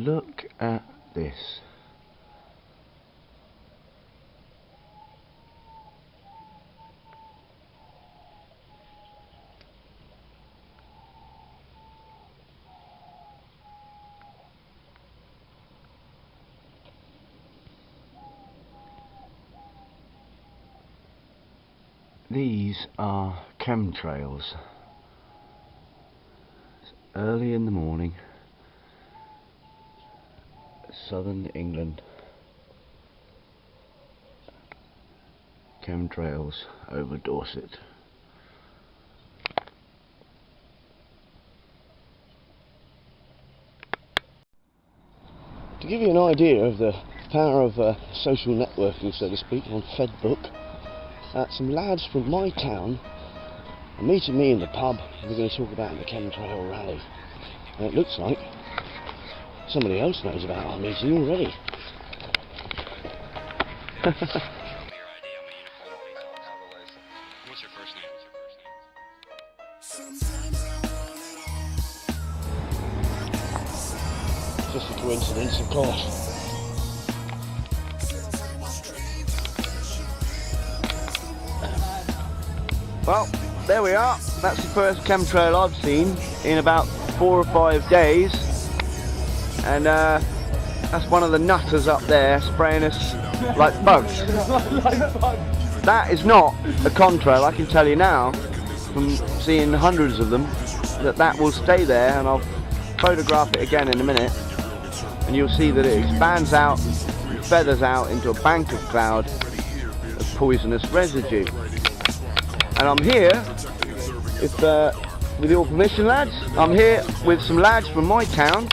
Look at this. These are chemtrails. It's early in the morning, southern England. Chemtrails over Dorset. To give you an idea of the power of social networking, so to speak, on Facebook, some lads from my town are meeting me in the pub. We're going to talk about the Chemtrail Rally. And it looks like somebody else knows about our meeting already. What's your first name? Just a coincidence, of course. Well, there we are. That's the first chemtrail I've seen in about 4 or 5 days. And that's one of the nutters up there spraying us like bugs. That is not a contrail, I can tell you now, from seeing hundreds of them, that will stay there, and I'll photograph it again in a minute, and you'll see that it expands out, feathers out into a bank of cloud of poisonous residue. And I'm here, with your permission, lads, I'm here with some lads from my town,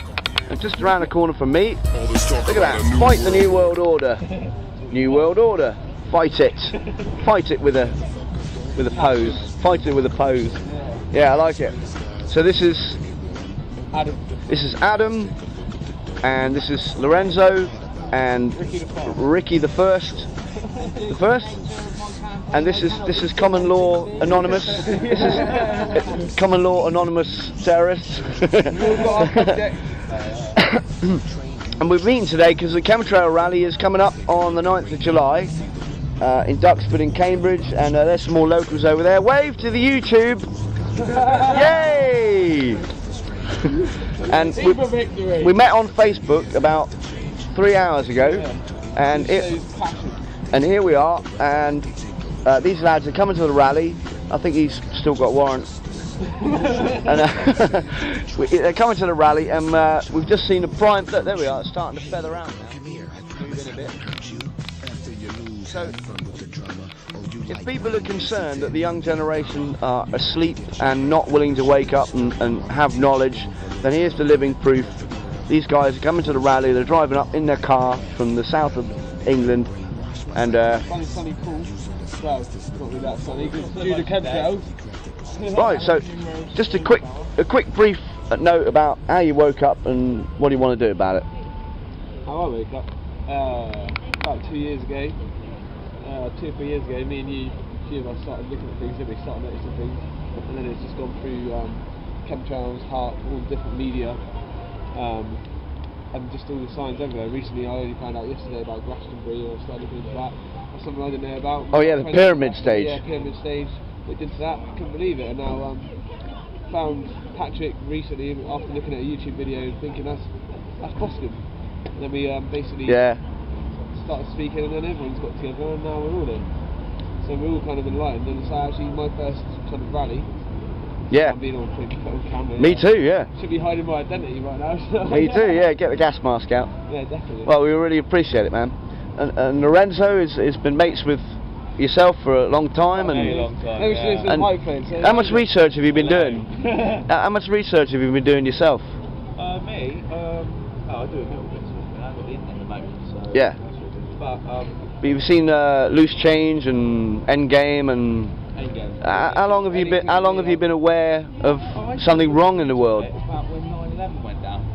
and just around the corner from me, look at that, fight the New World Order. New World Order, fight it. Fight it with a pose. Fight it with a pose. Yeah, I like it. So this is Adam, and this is Lorenzo, and Ricki the first, and this is Common Law Anonymous. This is Common Law Anonymous Terrorists. And we're meeting today because the Chemtrail Rally is coming up on the 9th of July in Duxford in Cambridge, and there's some more locals over there. Wave to the YouTube! Yay! And we met on Facebook about 3 hours ago, and here we are, and these lads are coming to the rally. I think he's still got warrants. And they're coming to the rally, and we've just seen a prime. Look, there we are, it's starting to feather out now. Moving a bit. So, if people are concerned that the young generation are asleep and not willing to wake up and have knowledge, then here's the living proof. These guys are coming to the rally, they're driving up in their car from the south of England, and sunny, cool. Well, not really that sunny, because do the chemtrails. Right, so just a quick brief note about how you woke up and what do you want to do about it. How I woke up? About 2 years ago, 2 or 3 years ago, me and you, a few of us started looking at things, and we started noticing things, and then it's just gone through chemtrails, HARP, all different media, and just all the signs everywhere. Recently I only found out yesterday about Glastonbury, or started looking into that. That's something I didn't know about. Oh yeah, the pyramid stage. Yeah, pyramid stage. Looked into that, couldn't believe it, and now found Patrick recently after looking at a YouTube video thinking that's possible. And then we basically started speaking, and then everyone's got together, and now we're all in. So we're all kind of enlightened, and it's actually my first kind of rally. Yeah. I'm being on camera. Me too, yeah. Should be hiding my identity right now. So. Me too, yeah. Get the gas mask out. Yeah, definitely. Well, we really appreciate it, man. And Lorenzo has been mates with yourself for a long time, and how much research have you been doing? How much research have you been doing yourself? Me? I do a little bit, but I've got the internet at the moment, so yeah. But you've seen Loose Change and Endgame, and Endgame. How long have you been? How long have you been aware of something wrong in the world? It was about when 9/11 went down.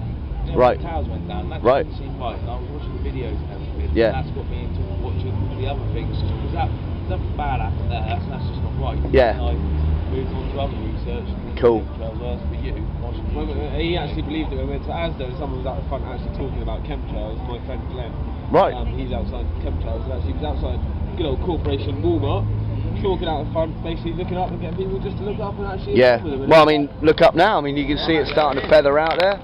Right. The towers went down. That right. Didn't seem right. And I was watching the videos and everything. Yeah. And that's got me into watching the other things. Because nothing bad happened there. That's just not right. Yeah. And moved on to other research. Cool. Chemtrails for you. Well, he actually believed it when we went to Asda and someone was out the front actually talking about chemtrails. My friend Glenn, Right. He's outside chemtrails. Actually, he was outside good old corporation Walmart, talking out the front, basically looking up and getting people just to look up and actually. Yeah. With them. Well, I mean, look up now. I mean, you can see it starting to feather out there.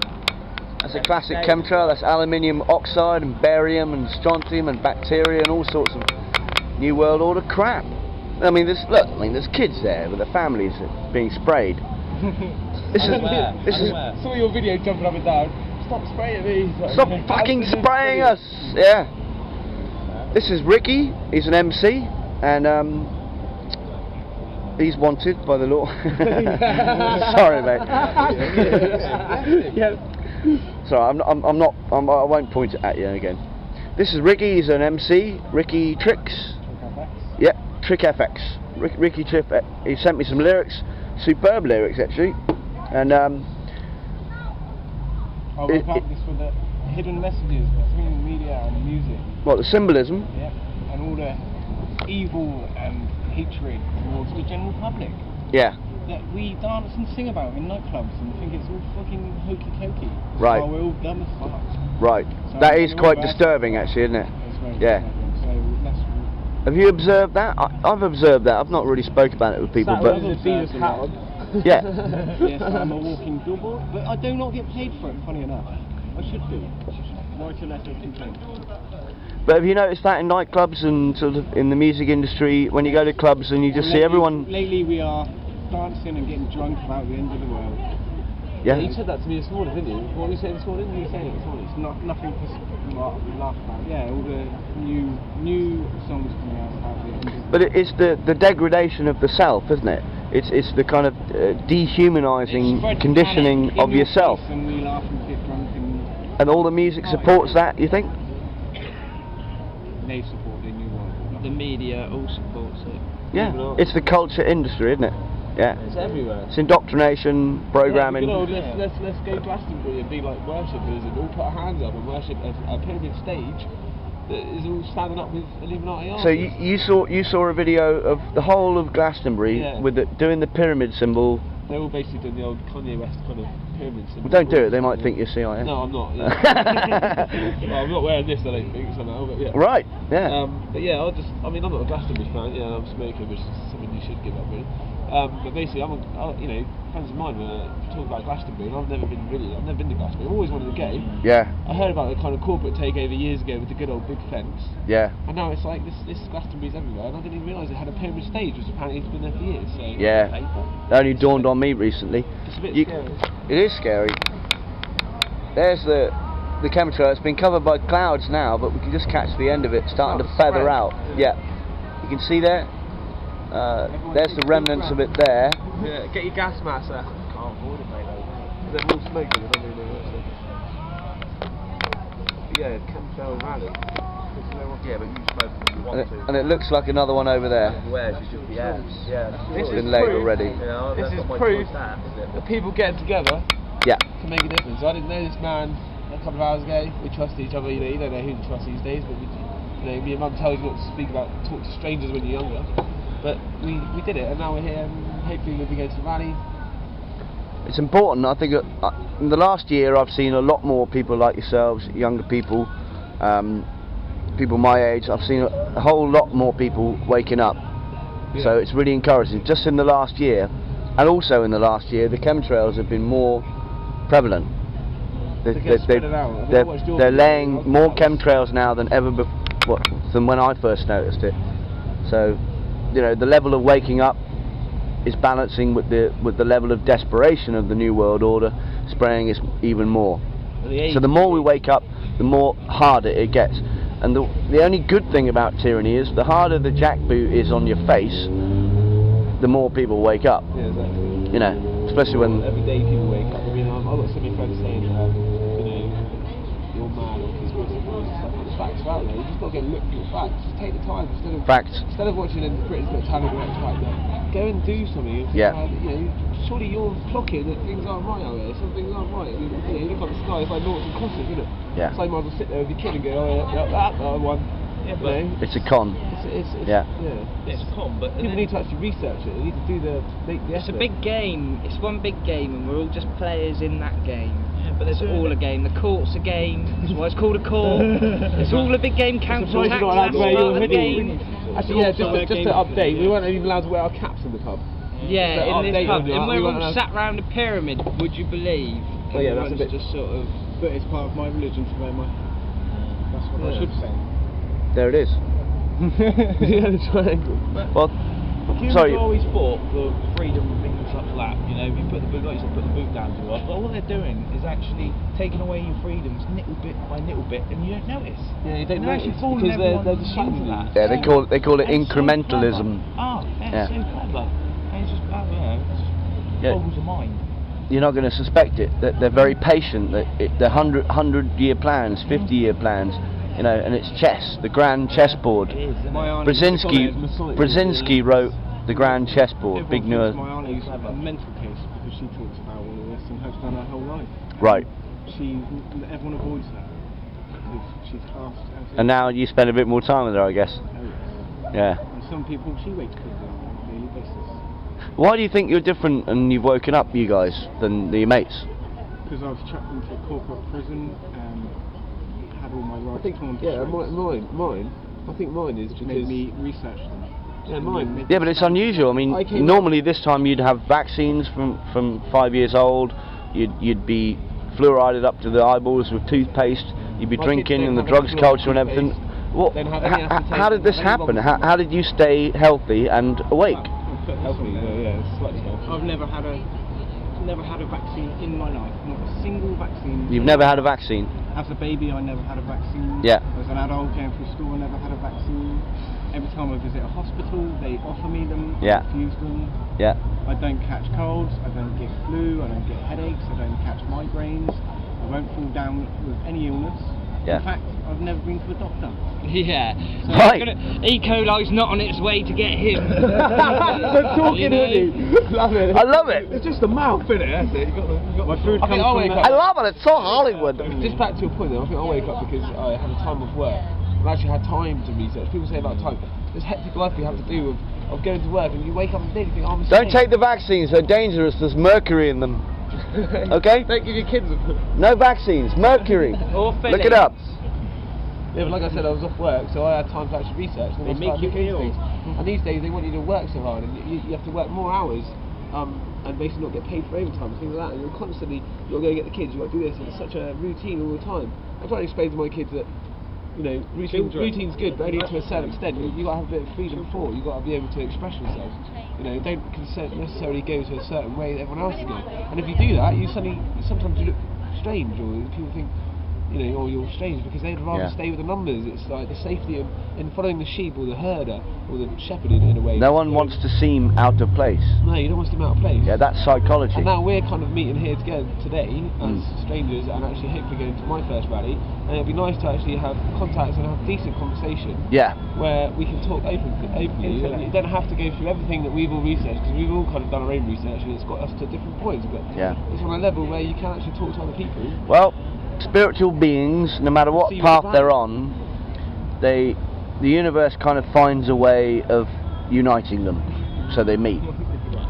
That's a classic chemtrail. That's aluminium oxide and barium and strontium and bacteria and all sorts of New World Order crap. I mean, there's kids there with their families being sprayed. This is. Saw your video jumping up and down. Stop spraying me. Stop fucking spraying us. Yeah. This is Ricky. He's an MC and he's wanted by the law. Sorry, mate. Yeah. Sorry, I won't point it at you again. This is Ricky. He's an MC. Ricky Tricks. Yeah, Trick FX. Ricky Trick. He sent me some lyrics, superb lyrics actually, and I will practice for the hidden messages between media and music. What, the symbolism? Yeah, and all the evil and hatred towards the general public Yeah. that we dance and sing about in nightclubs and think it's all fucking hokey cokey. Right. Oh, we're all dumb as fuck. Right. So That is we're quite all disturbing actually, isn't it? It's very Yeah. disturbing. So let's. Have you observed that? I've observed that. I've not really spoke about it with people, but yeah. Yes, I'm a walking billboard, but I do not get paid for it. Funny enough, I should do. Write a letter of complaint. But have you noticed that in nightclubs and sort of in the music industry, when you go to clubs and you just see everyone? Lately, we are dancing and getting drunk about the end of the world. Yeah. You said that to me this morning, didn't you? What were you saying this morning? You were saying it this morning. It's nothing to laugh about. Yeah, all the new songs coming out about the end of the But it's the degradation of the self, isn't it? It's the kind of dehumanising conditioning of yourself. And we laugh and get drunk and all the music supports that, you think? they support the new world. The media all supports it. Yeah. It's the culture industry, isn't it? Yeah. It's everywhere. It's indoctrination, programming. Yeah, let's go Glastonbury and be like worshippers and all put our hands up and worship a pyramid stage that is all standing up with Illuminati artists. So you saw a video of the whole of Glastonbury with doing the pyramid symbol. They're all basically doing the old Kanye West kind of pyramid symbol. Well, don't do it. They might think you're CIA. No, I'm not. Yeah. Well, I'm not wearing this, I don't think, somehow. But yeah. Right. Yeah. But yeah, I'm not a Glastonbury fan. Yeah, I'm smoking, which is something you should give up, really. But basically, friends of mine were talking about Glastonbury, and I've never been to Glastonbury. I've always wanted to go. Yeah. I heard about the kind of corporate takeover years ago with the good old big fence. Yeah. And now it's like this Glastonbury's everywhere, and I didn't even realise it had a pyramid stage, which apparently it's been there for years. So yeah. It only dawned on me recently. It's a bit scary. It is scary. There's the chemtrail. It's been covered by clouds now, but we can just catch the end of it starting to feather out. Yeah. You can see there. There's the remnants of it there. Yeah, get your gas mask there. Can't avoid it, mate. They're all smoking, I don't really know what yeah, CHEMTRAIL RALLY. Yeah, but you smoke if you want to. And it looks like another one over there. Where's you should be out. Yeah, this It's is been late proof. already. Yeah, This that's is not my proof choice, that, is it? that people getting together Yeah. can make a difference. I didn't know this man a couple of hours ago. We trust each other. You don't know who to trust these days, but me and Mum tells you not to talk to strangers when you're younger. But we did it, and now we're here, and hopefully we'll be going to the rally. It's important. I think in the last year I've seen a lot more people like yourselves, younger people, people my age. I've seen a whole lot more people waking up. Yeah. So it's really encouraging. Just in the last year, and also in the last year, the chemtrails have been more prevalent. They're laying more chemtrails now than ever before, than when I first noticed it. So, you know, the level of waking up is balancing with the level of desperation of the New World Order spraying us even more. So the more we wake up, the more harder it gets. And the only good thing about tyranny is the harder the jackboot is on your face, the more people wake up. Yeah, exactly. You know, especially when every day people wake up. I mean, I've got so many friends saying, you know, you're mad or conspiracy theories and stuff. But the facts are out there. You just got to go look for the facts. Just take the time instead of watching Britain's Got Talent or X Factor. Go and do something. Yeah. You know, surely you're clocking that things aren't right out there. Some things aren't right. I mean, you look at the sky. It's like noughts and crosses, isn't it? Yeah. So you might as well sit there with your kid and go, oh yeah, that one. Yeah, but It's a con. Yeah. it's a con, but People need to actually research it. They need to do the It's a effort. big game. It's one big game, and we're all just players in that game. Yeah, but It's all a game. The court's a game. That's why it's called a court. It's all a big game. Council tax, that's part of the game. Actually, yeah, just to update, we weren't even allowed to wear our caps in the pub. Yeah, So in this update pub, on that, and we we're weren't all allowed- sat round a pyramid. Would you believe? Oh, yeah, that's a Everyone's bit- just sort of. But it's part of my religion to wear my. That's what I should say. There it is. Yeah, the triangle. Well, Humans sorry. always fought for freedom and things like that. You know, you put the boot, like you said, put the boot down to us. But all they're doing is actually taking away your freedoms, little bit by little bit, and you don't notice. Yeah, you don't They're notice actually fooling because they're everyone distracting into you. that. Yeah, they call it And it's so incrementalism. clever. Oh, Yeah. it's so clever. And it's just, you know, it's just Yeah. boggles the mind. You're not going to suspect it. That they're very patient. They're 100-year plans, 50-year plans, you know, and it's chess, the grand chessboard. It is, isn't My it? aunt Brzezinski wrote the grand chessboard. Big Everyone news. thinks my aunt is a mental case because she talks about all of this and has done her whole life. Right. Everyone avoids her because she's cast as. And now you spend a bit more time with her, I guess. Yeah. And some people she wakes people up on a daily basis Why do you think you're different and you've woken up, you guys, than your mates? because I was chucked into a corporate prison and had all my I rights think, torn to yeah, shreds, mine. I think mine is which because made me research them. yeah, mine. Yeah, but it's unusual. I mean, I came normally this time you'd have vaccines from 5 years old. You'd be fluoridated up to the eyeballs with toothpaste. You'd be My drinking kids and the don't have drugs any culture and everything. toothpaste, What? don't have any acetate, How did this don't have happen? any How did you stay healthy and awake? Healthy, yeah, slightly healthy. I've never had a vaccine in my life, not a single vaccine. You've never had a vaccine. As a baby, I never had a vaccine. Yeah. As an adult going through school, I never had a vaccine. Every time I visit a hospital, they offer me them. Yeah. I refuse them. Yeah. I don't catch colds. I don't get flu. I don't get headaches. I don't catch migraines. I won't fall down with any illness. Yeah. In fact, I've never been to a doctor. Yeah. So Right. E. coli's not on its way to get him. The talking You know? hoodie. Love it. I love it. It's just the mouth, isn't it? That's it. My food I think comes I'll from wake the... up. I love it. It's so Hollywood. Just back to your point though, I think I'll wake up because I had a time off work. I actually had time to research. People say about time. This hectic life we have to do of going to work and you wake up and think, oh, I'm Don't take the vaccines. They're dangerous. There's mercury in them. Okay? Don't give your kids a... No vaccines. Mercury. Or Look it up. Yeah, but like I said, I was off work, so I had time to actually research. And They I make started you looking ill. into things. And these days they want you to work so hard, and you have to work more hours, and basically not get paid for overtime and things like that. And you're constantly, you're going to get the kids, you've got to do this, and it's such a routine all the time. I try to explain to my kids that, you know, routine's good, but only to a certain extent. You got to have a bit of freedom for. You got to be able to express yourself. You know, don't necessarily go to a certain way that everyone else is going. And if you do that, sometimes you look strange, or people think, you know, or you're strange because they'd rather Yeah. stay with the numbers. It's like the safety of in following the sheep or the herder or the shepherd in a way. No one wants to seem out of place. No, you don't want to seem out of place. Yeah, that's psychology. And now we're kind of meeting here together today as strangers and actually hopefully going to my first rally. And it'd be nice to actually have contacts and have decent conversation Yeah. where we can talk openly. And you don't have to go through everything that we've all researched because we've all kind of done our own research and it's got us to different points. But Yeah. it's on a level where you can actually talk to other people. Well, spiritual beings, no matter what See path what's they're on, the universe kind of finds a way of uniting them, so they meet.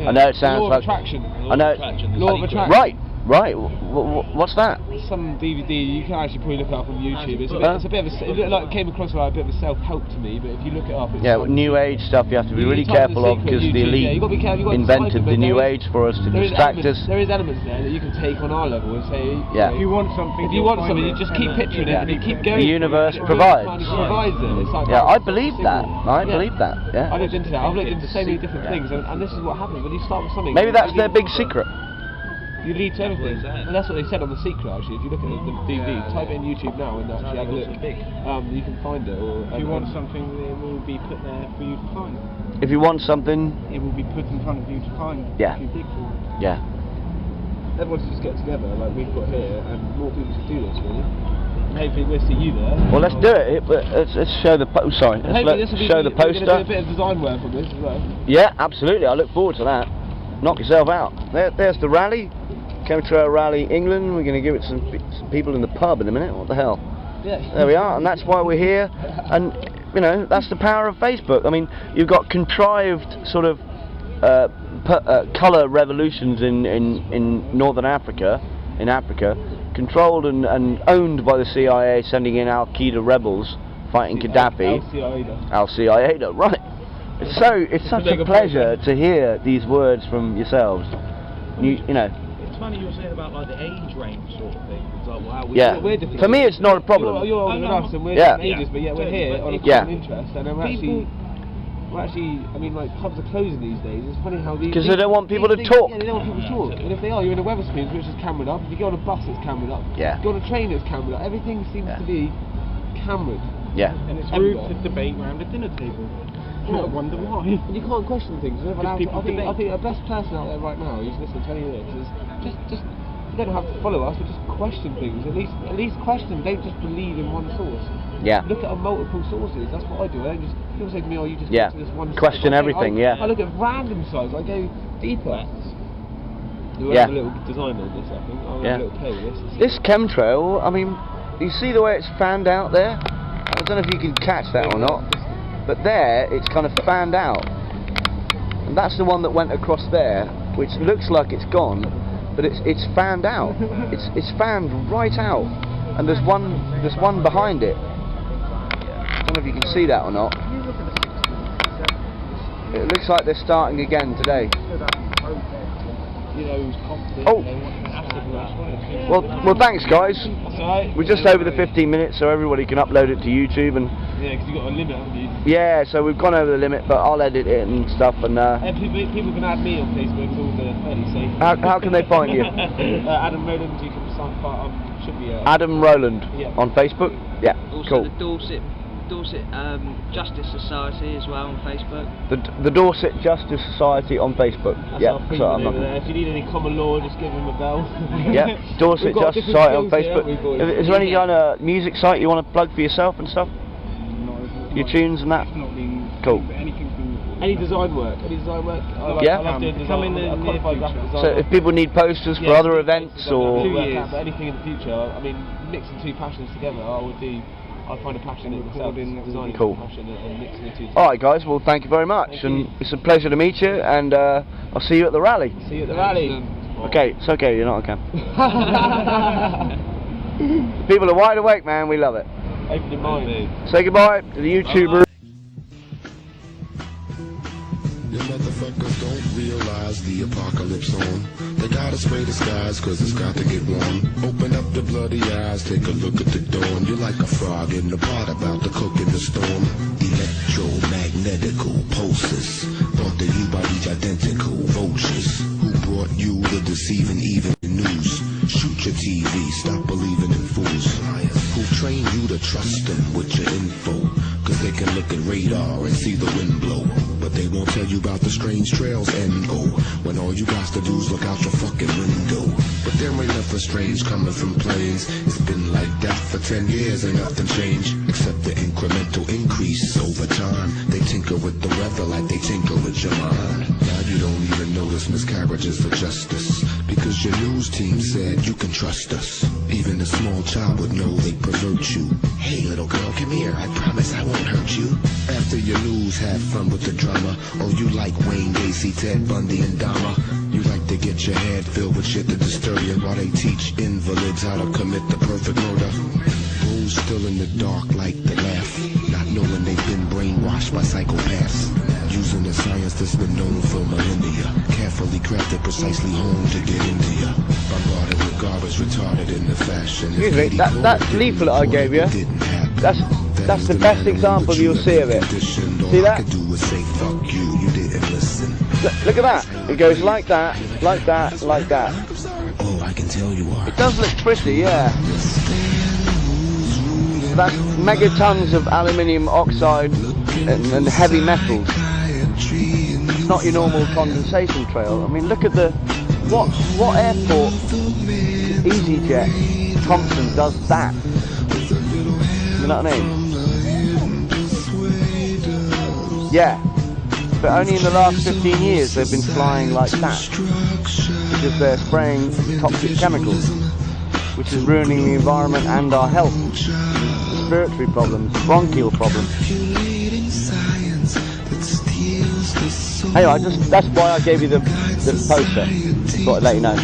I know it sounds Law of like attraction. I know. Law of attraction. Right. What's that? Some DVD you can actually probably look it up on YouTube. It's a bit of a. It looked like it came across like a bit of a self-help to me, but if you look it up, it's Yeah, like, New Age stuff you have to be You really type in careful of secret because the YouTube, elite yeah, you got to be careful. You've got to invented decipher, the but New there Age for us to there is distract us. There is elements there that you can take on our level and say, Yeah. If you want something, if you you'll want find something, it. you just keep picturing it and you keep going. The for it, universe and it provides. Kind of provides it. It's like Yeah, that I believe that. I Yeah. believe that. Yeah. I looked into that. I've looked into so many different things, and this is what happens when you start with something. Maybe that's you their lead big to it. secret. You lead to everything, What is that? and that's what they said on The Secret. Actually, if you look at the DVD, type it in YouTube now and actually have a look. You can find it. Or If you want something, it will be put there for you to find. If you want something, It will be put in front of you to find. Yeah. If you dig for it. yeah. everyone should just get together like we've got here, and more people should do this. Really. And hopefully we'll see you there. Well, let's do it. Let's show the sorry. And Let's hopefully this will be show the we're gonna do a poster. bit of design work on this as well. Yeah, absolutely. I look forward to that. Knock yourself out. There's the rally, CHEMTRAIL Rally England. We're going to give it some people in the pub in a minute. What the hell? Yeah. There we are, and that's why we're here. And you know, that's the power of Facebook. I mean, you've got contrived sort of colour revolutions in Northern Africa, controlled and owned by the CIA, sending in Al-Qaeda rebels fighting Gaddafi. Al-Qaeda, right. It's such a pleasure to hear these words from yourselves. You know. It's funny you were saying about like the age range sort of thing. It's like, wow, we're different. For me, it's not a problem. You're older than us, and we're different ages, but yet we're here on a common interest, and we're actually, I mean, like, pubs are closing these days. It's funny how these... Because they don't want people to talk. Yeah, they don't want people to talk. And if they are, you're in a Wetherspoons, which is cameraed up. If you go on a bus, it's cameraed up. Yeah. If you go on a train, it's cameraed up. Everything seems to be cameraed. Yeah. And it's rude to debate around a dinner table. I wonder why. And you can't question things. I think the best person out there right now who's listening to any of this is just you don't have to follow us, but just question things. At least question. Don't just believe in one source. Yeah. Look at multiple sources. That's what I do. I don't just people say to me, "Oh, you just yeah. look at this one." Question everything. I look at random sites. I go deeper. We'll have a little design on this. I think. I'll have a little play with this. This chemtrail. I mean, you see the way it's fanned out there. I don't know if you can catch that or not. But there, it's kind of fanned out, and that's the one that went across there, which looks like it's gone, but it's fanned out. It's fanned right out, and there's one behind it. I don't know if you can see that or not. It looks like they're starting again today. Oh. Well, thanks guys. We're just over the 15 minutes, so everybody can upload it to YouTube and. Yeah, because you've got a limit, haven't you? Yeah, so we've gone over the limit, but I'll edit it and stuff. And people can add me on Facebook. It's all fairly safe. How can they find you? Adam Rowland. You can should be. Adam Rowland on Facebook. Yeah, also cool. The Dorset Justice Society as well on Facebook. The Dorset Justice Society on Facebook. That's if you need any common law, just give them a bell. Yeah, Dorset Justice Society on Facebook. Is there any kind of music site you want to plug for yourself and stuff? Your tunes and that? Cool. Any design work? Yeah. I love doing design. So if people need posters for other events or anything in the future, I mean, mixing two passions together, I find a passion in myself. Designing cool. Passion and mixing the two together. All right, guys. Well, thank you very much, and it's a pleasure to meet you. And I'll see you at the rally. See you at the rally. Okay, it's okay. You're not on cam. People are wide awake, man. We love it. Open your mind. Say goodbye to the YouTuber. You motherfuckers don't realize the apocalypse on. They gotta spray the skies cause it's got to get warm. Open up the bloody eyes, take a look at the dawn. You're like a frog in the pot about to cook in the storm. Electromagnetical pulses brought to you by these identical vultures who brought you the deceiving even news. Shoot your TV, stop believing in fools who train you to trust them with your info. Cause they can look at radar and see the wind blow, but they won't tell you about the strange trails and go when all you got to do is look out your fucking window. But there ain't nothing strange coming from planes. It's been like that for 10 years and nothing changed except the incremental increase over time. They tinker with the weather like they tinker with your mind. Now you don't even notice miscarriages for justice because your news team said you can trust us. Even a small child would know they pervert you. Hey little girl, come here, I promise I won't hurt you. After your news, have fun with the drama. Oh, you like Wayne Gacy, Ted Bundy, and Dahmer. You like to get your head filled with shit to disturb you while they teach invalids how to commit the perfect murder. Those still in the dark like the laugh, not knowing they've been brainwashed by psychopaths. Using the science that's been known for millennia, carefully crafted, precisely honed to get into ya. Bombarded with garbage, retarded in the fashion. Excuse me, that leaflet I gave you, that's the best example you'll see of it. See that? Look at that. It goes like that, like that, like that. Oh, I can tell you are. It does look pretty, yeah. That's megatons of aluminium oxide and heavy metals. It's not your normal condensation trail. I mean, look at the what airport EasyJet Thompson does that. You know what I mean? Yeah, but only in the last 15 years they've been flying like that because they're spraying toxic chemicals, which is ruining the environment and our health. respiratory problems, bronchial problems. Anyway, that's why I gave you the poster. Thought I'd let you know.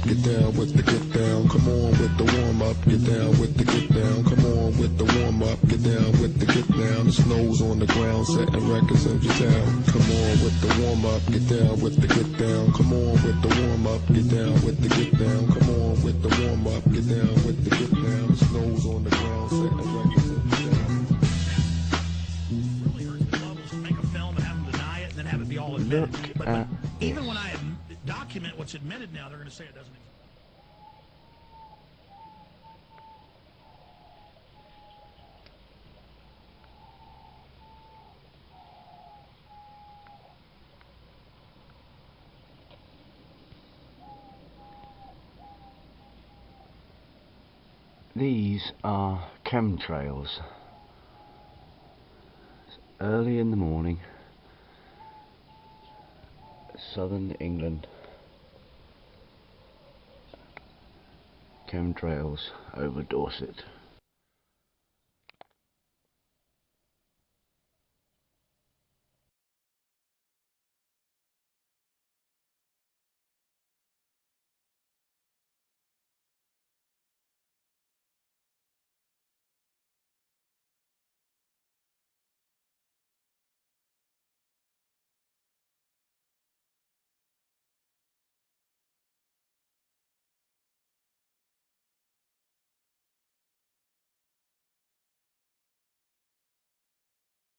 Get down with the get down. Come on with the warm up. Get down with the get down. Come on with the warm up. Get down with the get down. The snow's on the ground, setting records of your town. Come on with the warm up. Get down with the get down. Come on with the warm up. Get down with the get down. Come on with the warm up. Get down with the get down. The snow's on the ground, setting records of your town. Really hurts the bubbles to make a film and have them deny it and then have it be all admitted. But even when I document what's admitted now, they're going to say it doesn't exist. These are chemtrails. It's early in the morning, southern England. Chemtrails over Dorset.